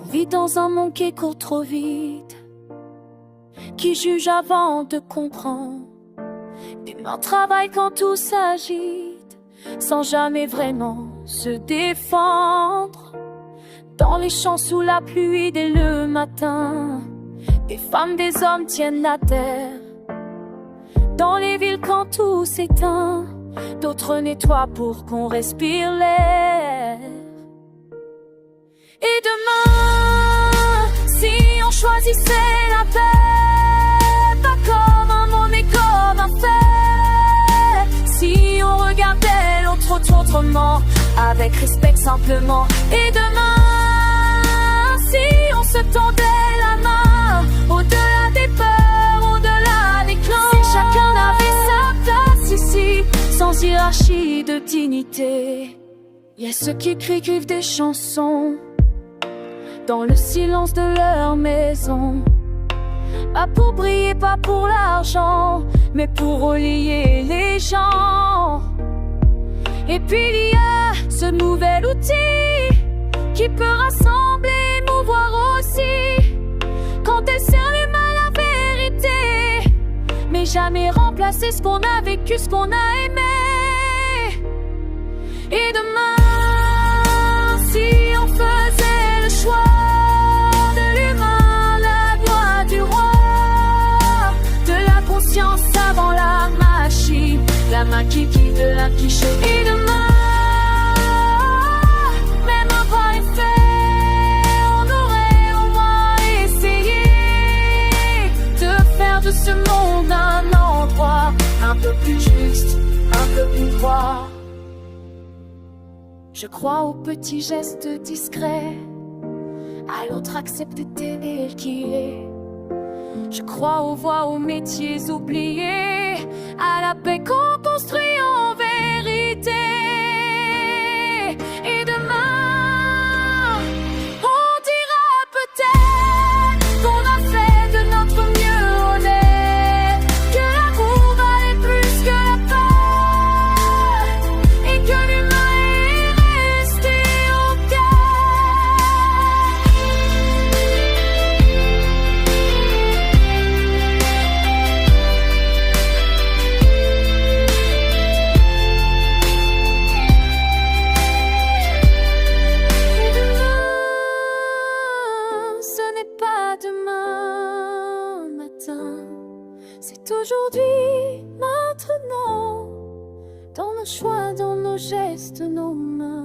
vit dans un monde qui court trop vite, qui juge avant de comprendre. Des mains travaillent quand tout s'agite, sans jamais vraiment se défendre. Dans les champs sous la pluie dès le matin, des femmes, des hommes tiennent la terre. Dans les villes quand tout s'éteint, d'autres nettoient pour qu'on respire l'air. Et demain, si on choisissait la paix, pas comme un mot mais comme un fait. Si on regardait l'autre autrement, avec respect simplement. Et demain, si on se tendait la main, au-delà des peurs, au-delà des clans. Si chacun avait sa place ici, sans hiérarchie de dignité. Y a ceux qui crient, écrivent des chansons dans le silence de leur maison. Pas pour briller, pas pour l'argent, mais pour relier les gens. Et puis il y a ce nouvel outil qui peut rassembler, émouvoir aussi. Quand elle sert les mains la vérité, mais jamais remplacer ce qu'on a vécu, ce qu'on a aimé. Et demain, si on faisait le choix de l'humain, la gloire du roi, de la conscience avant la machine, la main qui guide, la qui cheville. Et demain, même après les faits, on aurait au moins essayé de faire de ce monde un endroit un peu plus juste, un peu plus droit. Je crois aux petits gestes discrets, à l'autre accepter tel qu'il est. Je crois aux voix, aux métiers oubliés, à la paix qu'on construit en vérité. Et demain, on dira peut-être qu'on a fait de notre mieux honnête, que l'amour valait plus que la peur, et que l'humain est resté au c'est aujourd'hui, maintenant, dans nos choix, dans nos gestes, nos mains.